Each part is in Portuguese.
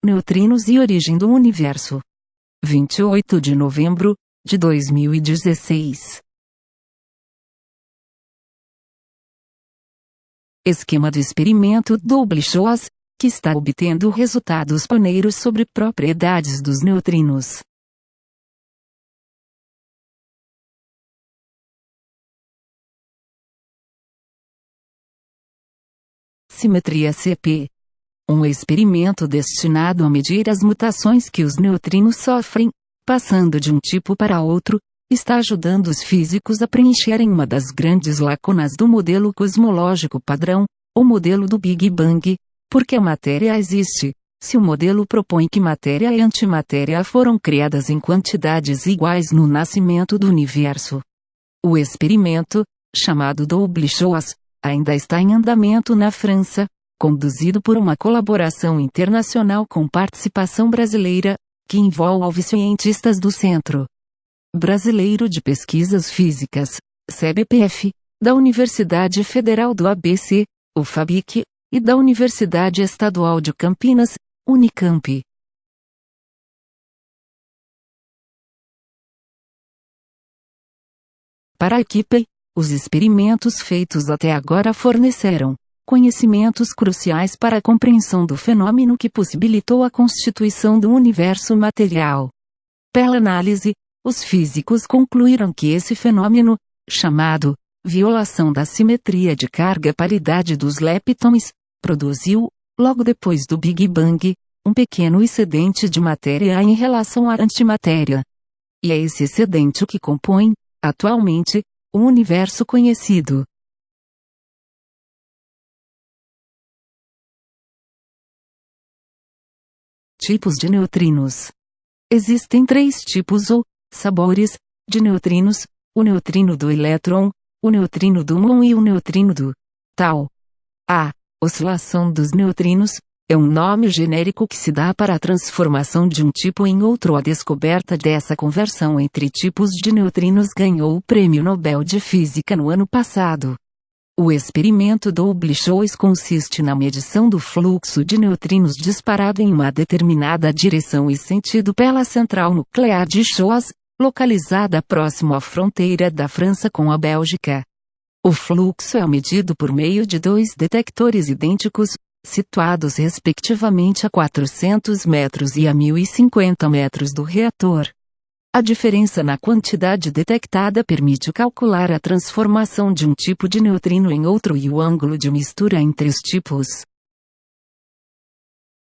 Neutrinos e origem do universo. 28 de novembro de 2016. Esquema do experimento Double-Shoas, que está obtendo resultados pioneiros sobre propriedades dos neutrinos. Simetria CP. Um experimento destinado a medir as mutações que os neutrinos sofrem, passando de um tipo para outro, está ajudando os físicos a preencherem uma das grandes lacunas do modelo cosmológico padrão, o modelo do Big Bang, porque a matéria existe, se o modelo propõe que matéria e antimatéria foram criadas em quantidades iguais no nascimento do universo. O experimento, chamado Double-Shoas, ainda está em andamento na França, conduzido por uma colaboração internacional com participação brasileira, que envolve cientistas do Centro Brasileiro de Pesquisas Físicas, CBPF, da Universidade Federal do ABC, o FABIC, e da Universidade Estadual de Campinas, Unicamp. Para a equipe, os experimentos feitos até agora forneceram conhecimentos cruciais para a compreensão do fenômeno que possibilitou a constituição do universo material. Pela análise, os físicos concluíram que esse fenômeno, chamado violação da simetria de carga-paridade dos leptons, produziu, logo depois do Big Bang, um pequeno excedente de matéria em relação à antimatéria. E é esse excedente o que compõe, atualmente, o universo conhecido. Tipos de neutrinos. Existem 3 tipos ou sabores de neutrinos: o neutrino do elétron, o neutrino do muon e o neutrino do tau. A oscilação dos neutrinos é um nome genérico que se dá para a transformação de um tipo em outro. A descoberta dessa conversão entre tipos de neutrinos ganhou o Prêmio Nobel de Física no ano passado. O experimento Double-Shoas consiste na medição do fluxo de neutrinos disparado em uma determinada direção e sentido pela central nuclear de Shoas, localizada próximo à fronteira da França com a Bélgica. O fluxo é medido por meio de 2 detectores idênticos, situados respectivamente a 400 metros e a 1050 metros do reator. A diferença na quantidade detectada permite calcular a transformação de um tipo de neutrino em outro e o ângulo de mistura entre os tipos.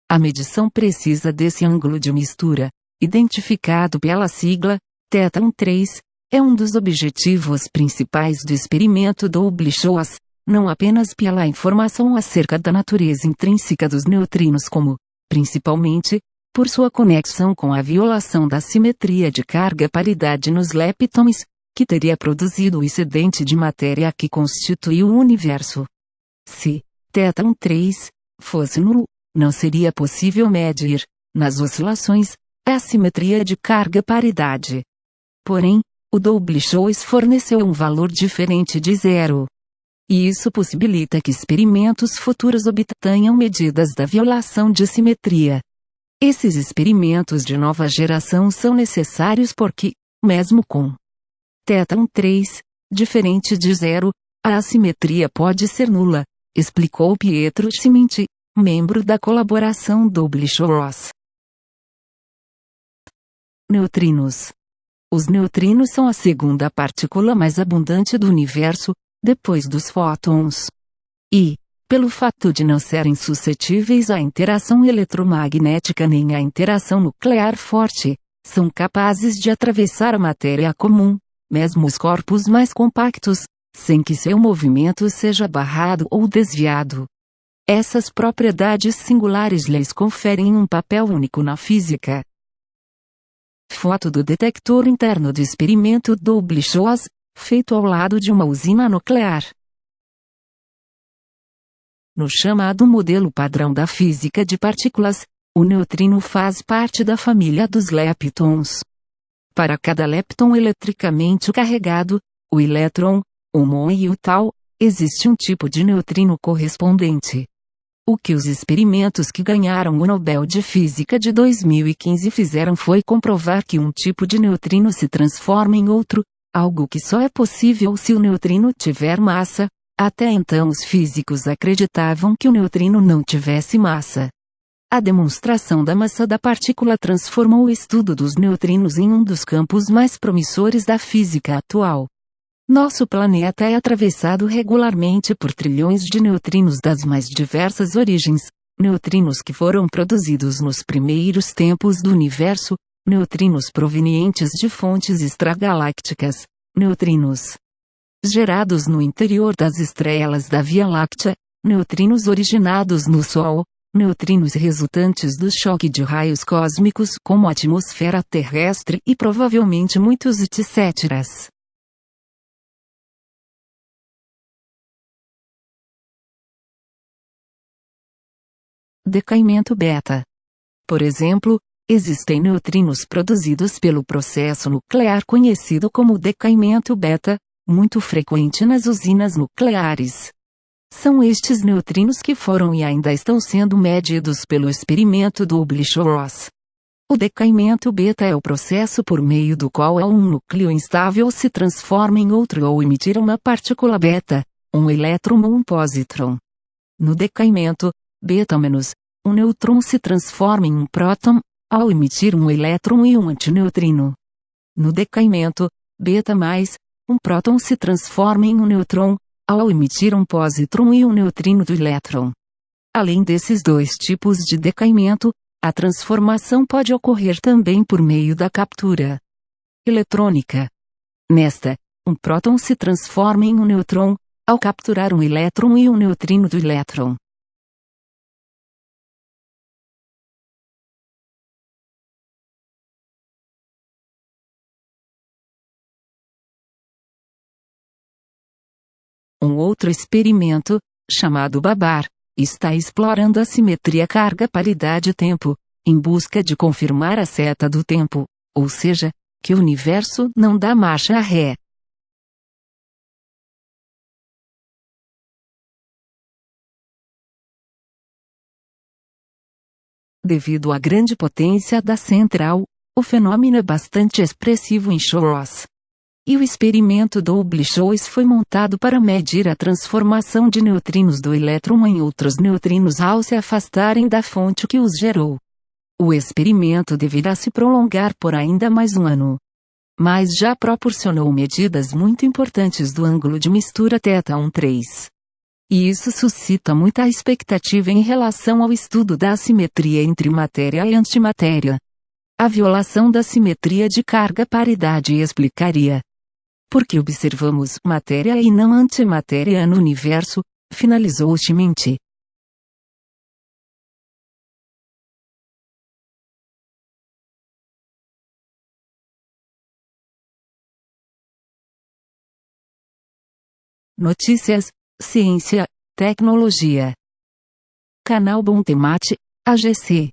A medição precisa desse ângulo de mistura, identificado pela sigla θ13, é um dos objetivos principais do experimento Double-Shoas, não apenas pela informação acerca da natureza intrínseca dos neutrinos como, principalmente, por sua conexão com a violação da simetria de carga-paridade nos leptons, que teria produzido o excedente de matéria que constitui o universo. Se θ13 fosse nulo, não seria possível medir, nas oscilações, a simetria de carga-paridade. Porém, o Double-Shoas forneceu um valor diferente de 0. E isso possibilita que experimentos futuros obtenham medidas da violação de simetria. Esses experimentos de nova geração são necessários porque, mesmo com θ13, diferente de 0, a assimetria pode ser nula, explicou Pietro Cimenti, membro da colaboração Double-Shoas. Neutrinos. Os neutrinos são a segunda partícula mais abundante do universo, depois dos fótons. E, pelo fato de não serem suscetíveis à interação eletromagnética nem à interação nuclear forte, são capazes de atravessar a matéria comum, mesmo os corpos mais compactos, sem que seu movimento seja barrado ou desviado. Essas propriedades singulares lhes conferem um papel único na física. Foto do detector interno do experimento Double-Shoas, feito ao lado de uma usina nuclear. No chamado modelo padrão da física de partículas, o neutrino faz parte da família dos leptons. Para cada lepton eletricamente carregado, o elétron, o muon e o tau, existe um tipo de neutrino correspondente. O que os experimentos que ganharam o Nobel de Física de 2015 fizeram foi comprovar que um tipo de neutrino se transforma em outro, algo que só é possível se o neutrino tiver massa. Até então os físicos acreditavam que o neutrino não tivesse massa. A demonstração da massa da partícula transformou o estudo dos neutrinos em um dos campos mais promissores da física atual. Nosso planeta é atravessado regularmente por trilhões de neutrinos das mais diversas origens, neutrinos que foram produzidos nos primeiros tempos do universo, neutrinos provenientes de fontes extragalácticas, neutrinos gerados no interior das estrelas da Via Láctea, neutrinos originados no Sol, neutrinos resultantes do choque de raios cósmicos como a atmosfera terrestre e provavelmente muitos etc. Decaimento beta. Por exemplo, existem neutrinos produzidos pelo processo nuclear conhecido como decaimento beta, muito frequente nas usinas nucleares. São estes neutrinos que foram e ainda estão sendo medidos pelo experimento do Oblish-Ross. O decaimento beta é o processo por meio do qual um núcleo instável se transforma em outro ou emitir uma partícula beta, um elétron ou um positron. No decaimento beta-, um nêutron se transforma em um próton, ao emitir um elétron e um antineutrino. No decaimento beta+, um próton se transforma em um nêutron, ao emitir um positron e um neutrino do elétron. Além desses dois tipos de decaimento, a transformação pode ocorrer também por meio da captura eletrônica. Nesta, um próton se transforma em um nêutron, ao capturar um elétron e um neutrino do elétron. Um outro experimento, chamado BABAR, está explorando a simetria carga-paridade-tempo, em busca de confirmar a seta do tempo, ou seja, que o universo não dá marcha ré. Devido à grande potência da central, o fenômeno é bastante expressivo em Ross. E o experimento do Oblish-Ross foi montado para medir a transformação de neutrinos do elétron em outros neutrinos ao se afastarem da fonte que os gerou. O experimento deverá se prolongar por ainda mais um ano. Mas já proporcionou medidas muito importantes do ângulo de mistura θ13. E isso suscita muita expectativa em relação ao estudo da assimetria entre matéria e antimatéria. A violação da simetria de carga-paridade explicaria por que observamos matéria e não antimatéria no universo, finalizou Schmidt. Notícias, ciência, tecnologia. Canal Bom Temate, AGC.